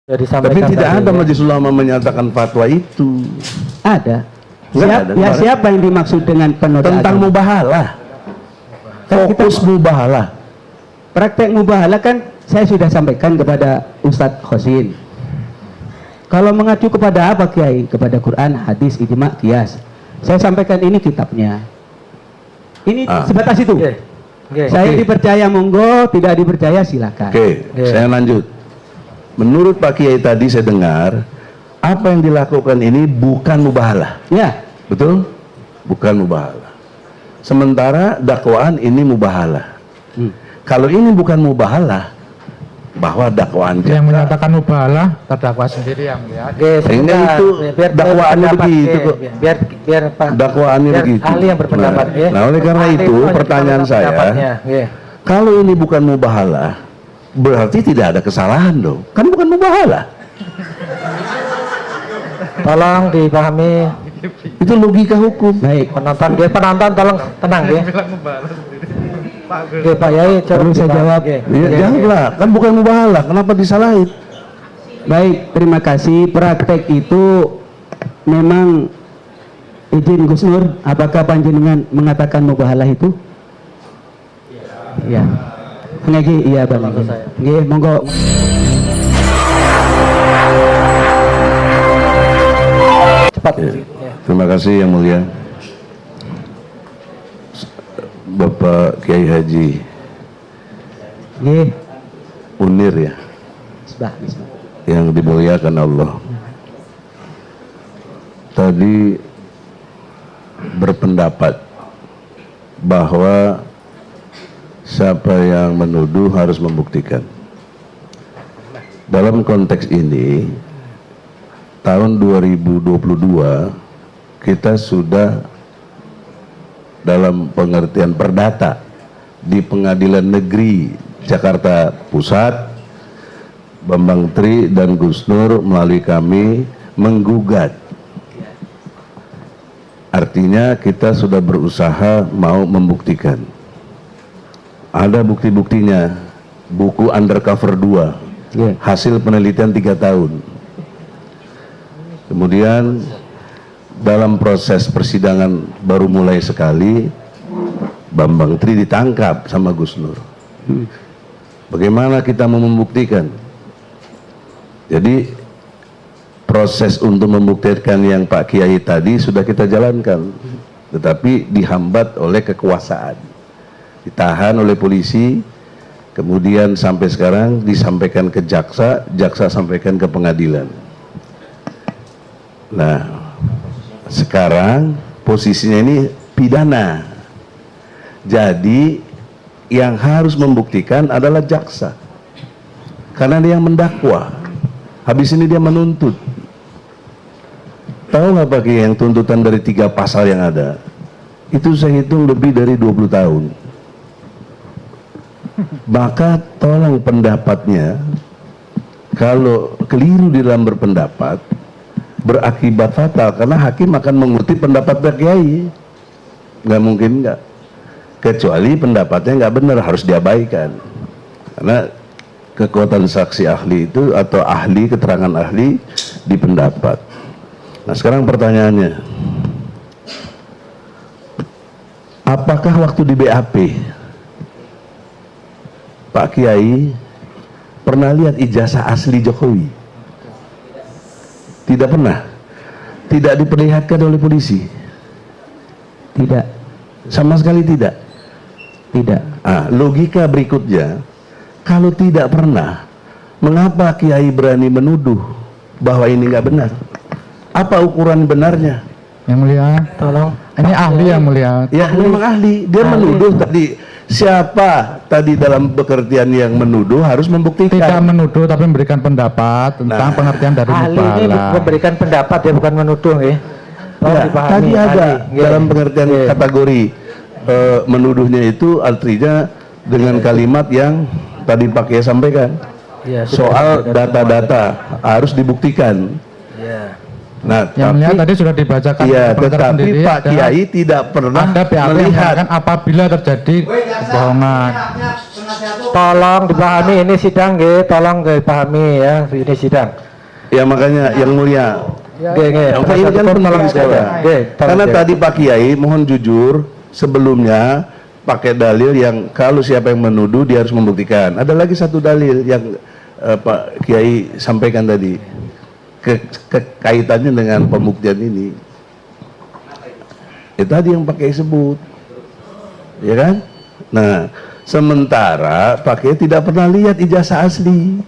Tapi tidak ada majelis ulama menyatakan fatwa itu. Ada. Ada. Siapa yang dimaksud dengan penodaan Tentang agama? mubahalah. Fokus mubahalah. Praktek mubahalah kan saya sudah sampaikan kepada Ustadz Khosin. Kalau mengacu kepada apa Kiai? Kepada Quran, hadis, ijma, qiyas. Saya sampaikan ini kitabnya. Ini sebatas itu. Saya dipercaya monggo, tidak dipercaya silakan. Saya lanjut. Menurut Pak Kiai tadi saya dengar apa yang dilakukan ini bukan mubahalah. Ya. Betul? Bukan mubahalah. Sementara dakwaan ini mubahalah. Kalau ini bukan mubahalah, bahwa dakwaan yang menyatakan mubahalah terdakwa sendiri yang melihat. Sehingga itu dakwaannya begitu kok. Biar Pak Dakwaannya begitu. Ahli yang berpendapat. Nah, oleh karena itu pertanyaan saya, kalau ini bukan mubahalah, berarti tidak ada kesalahan dong. Kan bukan mubahalah. Tolong dipahami. Itu logika hukum. Baik. Penonton tolong tenang ya. Oke Pak Yai, perlu saya jawab. Ya, janganlah, kan bukan mubahalah. Kenapa disalahin? Baik, terima kasih. Praktek itu memang izin Gus Nur, apakah panjenengan mengatakan mubahalah itu? Iya. Ngegi, iya Bang. Nggih, monggo. Cepat. Ya. Terima kasih yang mulia Bapak Kiai Haji Unir ya, yang dimuliakan Allah. Tadi berpendapat bahwa siapa yang menuduh harus membuktikan. Dalam konteks ini, tahun 2022 kita sudah dalam pengertian perdata di Pengadilan Negeri Jakarta Pusat, Bambang Tri dan Gus Nur melalui kami menggugat. Artinya kita sudah berusaha mau membuktikan. Ada bukti-buktinya, buku Undercover 2, hasil penelitian 3 tahun. Kemudian dalam proses persidangan baru mulai sekali, Bambang Tri ditangkap sama Gus Nur. Bagaimana kita mau membuktikan? Jadi proses untuk membuktikan yang Pak Kiai tadi sudah kita jalankan, tetapi dihambat oleh kekuasaan. Ditahan oleh polisi, kemudian sampai sekarang disampaikan ke jaksa, jaksa sampaikan ke pengadilan. Nah, sekarang posisinya ini pidana. Jadi yang harus membuktikan adalah jaksa, karena dia yang mendakwa. Habis ini dia menuntut. Tahu nggak Pak Kiai, yang tuntutan dari 3 pasal yang ada itu saya hitung lebih dari 20 tahun. Maka tolong pendapatnya, kalau keliru di dalam berpendapat berakibat fatal, karena hakim akan mengutip pendapat Pak Kiai. Nggak mungkin nggak, kecuali pendapatnya nggak benar, harus diabaikan. Karena kekuatan saksi ahli itu, atau ahli, keterangan ahli di pendapat. Nah sekarang pertanyaannya, apakah waktu di BAP Pak Kiai pernah lihat ijazah asli Jokowi? Tidak pernah. Tidak diperlihatkan oleh polisi. Tidak. Sama sekali tidak. Tidak. Logika berikutnya, kalau tidak pernah, mengapa Kiai berani menuduh bahwa ini nggak benar? Apa ukuran benarnya? Yang mulia, tolong. Ini ahli yang mulia. Ya memang ahli. Dia menuduh tadi. Siapa tadi dalam pengertian yang menuduh harus membuktikan? Tidak menuduh tapi memberikan pendapat tentang pengertian dari ahli ini mubahalah. memberikan pendapat ya, bukan menuduh ya. Tadi ada dalam pengertian kategori menuduhnya itu artinya dengan kalimat yang tadi Pak Kiai sampaikan, soal data-data harus dibuktikan. Nah, yang melihat tadi sudah dibacakan. Iya, tetapi Pak Kiai tidak pernah ada BAP melihat apabila terjadi kebohongan. Tolong dipahami ini sidang nggih, tolong dipahami ya, ini sidang. Ya makanya yang mulia, Nggih, nggih. yang ini kan tolong sekalian. Nggih, tolong Karena dijawab. tadi Pak Kiai mohon jujur sebelumnya pakai dalil yang kalau siapa yang menuduh dia harus membuktikan. Ada lagi satu dalil yang Pak Kiai sampaikan tadi kaitannya dengan pembuktian ini. Itu tadi yang Pak Kiai sebut, ya kan? Nah, sementara Pak Kiai tidak pernah lihat ijazah asli.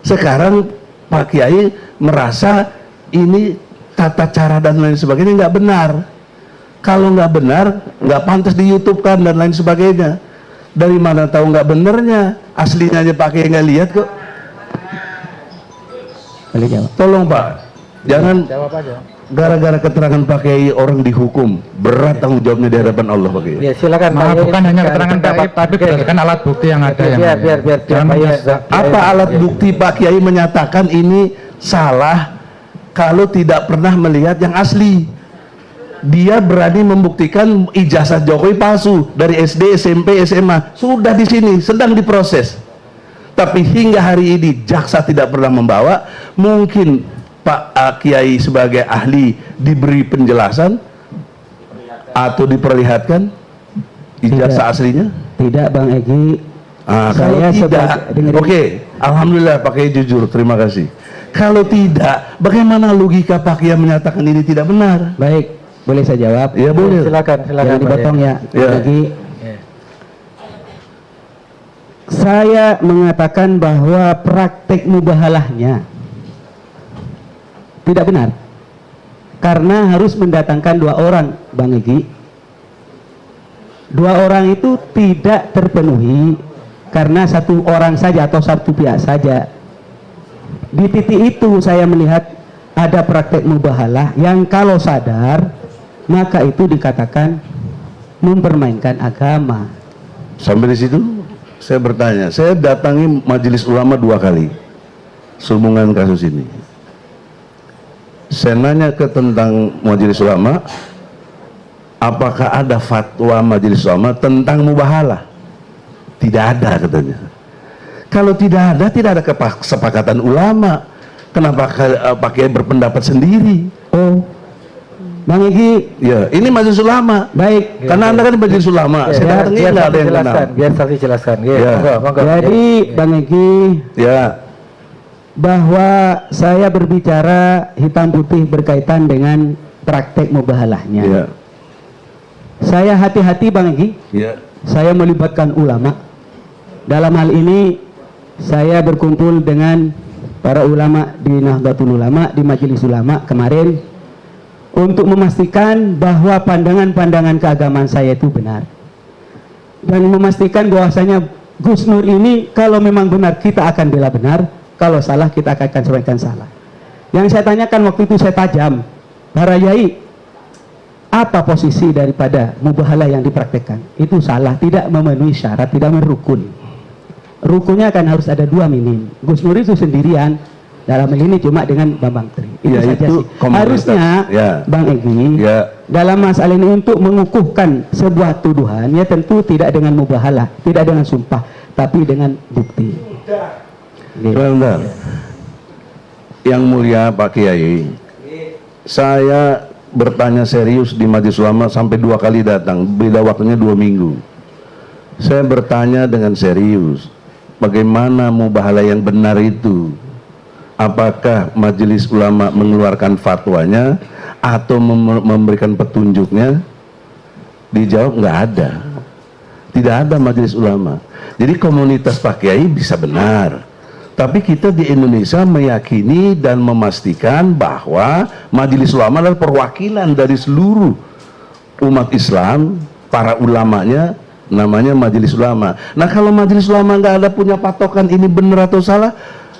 Sekarang Pak Kiai merasa ini tata cara dan lain sebagainya nggak benar. Kalau nggak benar, nggak pantas di YouTube kan dan lain sebagainya. Dari mana tahu nggak benernya? Aslinya aja Pak Kiai nggak lihat kok. Boleh jawab. Tolong Pak, jangan Jawab aja. gara-gara keterangan Pak Kiai orang dihukum. Berat tanggung jawabnya di hadapan Allah Pak Kiai. Ya silakan Pak Maaf, Yai. bukan hanya Ini keterangan pendapat. Kiai, tapi Oke. berdasarkan alat bukti yang ada. yang Biar, mulia. biar Jangan Pak Yai. menyesat. Apa alat bukti Pak Kiai menyatakan ini salah kalau tidak pernah melihat yang asli? Dia berani membuktikan ijazah Jokowi palsu dari SD, SMP, SMA. Sudah di sini, sedang diproses. Tapi hingga hari ini jaksa tidak pernah membawa. Mungkin Pak Kiai sebagai ahli diberi penjelasan atau diperlihatkan ijazah Tidak. aslinya. Tidak Bang Egi. Kalau Saya tidak, sebagai- dengerin. oke, alhamdulillah Pak Kiai jujur, terima kasih. Kalau tidak, bagaimana logika Pak Kiai menyatakan ini tidak benar? Baik, boleh saya jawab? Ya boleh. Silakan, silakan. Jangan Pak dipotong Yai. ya, Ya. Bang Egi. Ya. Saya mengatakan bahwa praktek mubahalahnya tidak benar. Karena harus mendatangkan 2 orang, Bang Egi. 2 orang itu tidak terpenuhi karena 1 orang saja atau 1 pihak saja. Di titik itu saya melihat ada praktek mubahalah yang kalau sadar maka itu dikatakan mempermainkan agama. Sampai di situ saya bertanya, saya datangi majelis ulama 2 kali sehubungan kasus ini. Saya nanya ke tentang majelis ulama, apakah ada fatwa majelis ulama tentang mubahalah? Tidak ada katanya. Kalau tidak ada kesepakatan ulama. Kenapa Pak Kiai berpendapat sendiri? Oh, Bang Egi, Ya, ini majelis ulama. baik. Karena Anda kan majelis ulama. Ya, Saya biar, datangi biar nggak ada saksi yang kenal. jelaskan, biar saksi jelaskan. Ya, Ya. monggo, monggo. Jadi Bang Egi, Ya, bahwa saya berbicara hitam putih berkaitan dengan praktek mubahalahnya. ya, Saya hati-hati Bang Egi, ya. saya melibatkan ulama. Dalam hal ini saya berkumpul dengan para ulama di Nahdlatul Ulama, di Majelis Ulama kemarin untuk memastikan bahwa pandangan-pandangan keagamaan saya itu benar. Dan memastikan bahwasanya Gus Nur ini kalau memang benar kita akan bela benar, kalau salah kita akan sampaikan salah. Yang saya tanyakan waktu itu saya tajam, para yai, apa posisi daripada mubahalah yang dipraktekkan? Itu salah, tidak memenuhi syarat, tidak merukun. Rukunnya akan harus ada 2 minim. Gus Nur itu sendirian, dalam hal ini cuma dengan Bambang Tri. Itu Ya, saja itu sih. komunitas. Harusnya Ya. Bang Egi, Ya. dalam masalah ini untuk mengukuhkan sebuah tuduhan, ya tentu tidak dengan mubahalah, tidak dengan sumpah, tapi dengan bukti. Sebentar. Yang mulia Pak Kiai, saya bertanya serius di majelis ulama sampai 2 kali datang, beda waktunya 2 minggu. Saya bertanya dengan serius, bagaimana mubahalah yang benar itu? Apakah majelis ulama mengeluarkan fatwanya atau memberikan petunjuknya? Dijawab nggak ada. Tidak ada majelis ulama. Jadi komunitas Pak Kiai bisa benar. Tapi kita di Indonesia meyakini dan memastikan bahwa majelis ulama adalah perwakilan dari seluruh umat Islam, para ulamanya, namanya majelis ulama. Nah kalau majelis ulama nggak ada punya patokan ini benar atau salah,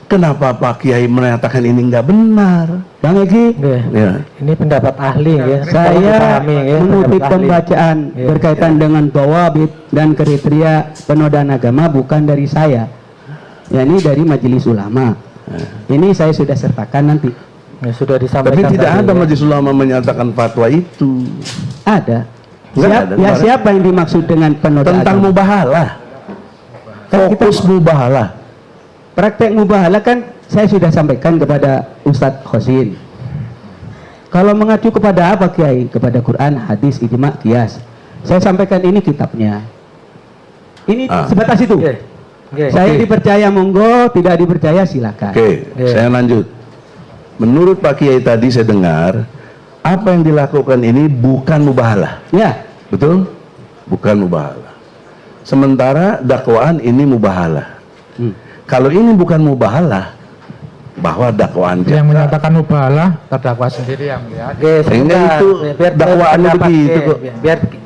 kenapa Pak Kiai menyatakan ini nggak benar? Bang Egi, Nggih. Ya. Ini pendapat ahli ya. Tolong saya dipahami, ya, mengutip pendapat ahli. pembacaan Ya, berkaitan dengan dawabit dan kriteria penodaan agama bukan dari saya, yakni dari majelis ulama. Ini saya sudah sertakan nanti. Ya, sudah Tapi disampaikan. tidak tadi, ada ya. majelis ulama menyatakan fatwa itu Ada. Nggak ada, Ya kemarin. siapa yang dimaksud dengan penodaan tentang agama? mubahalah. Fokus mubahalah. Praktek mubahalah kan saya sudah sampaikan kepada Ustadz Khosin. Kalau mengacu kepada apa Kiai? Kepada Quran, hadis, ijma, qiyas. Saya sampaikan ini kitabnya. Ini sebatas itu. Saya dipercaya monggo, tidak dipercaya silakan. Saya lanjut. Menurut Pak Kiai tadi saya dengar apa yang dilakukan ini bukan mubahalah. Ya, Betul? Bukan mubahalah. Sementara dakwaan ini mubahalah. Kalau ini bukan mubahalah, bahwa dakwaan Yang menyatakan mubahalah terdakwa sendiri yang melihat. sehingga itu dakwaannya begitu kok.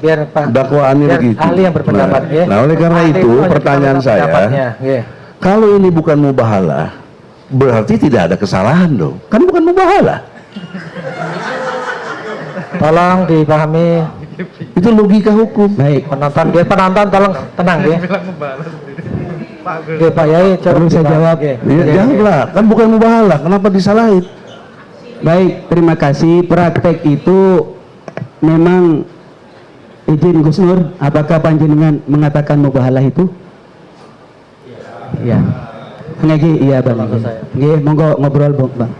Biar Pak Dakwaannya biar begitu. ahli yang berpendapat ya. Nah, oleh karena Ahli itu yang pertanyaan saya, pendapatnya, ya. kalau ini bukan mubahalah, berarti tidak ada kesalahan dong. Kan bukan mubahalah. Tolong dipahami Itu logika hukum. baik. penonton tolong tenang ya. Oke, Pak Yai, Perlu saya jawab? Ya, janganlah, kan bukan mubahalah. Kenapa disalahin? Baik, terima kasih. Praktek itu memang izin Gus Nur, apakah panjenengan mengatakan mubahalah itu? Iya. Nggih, iya Bang. Nggih, monggo ngobrol, Bang.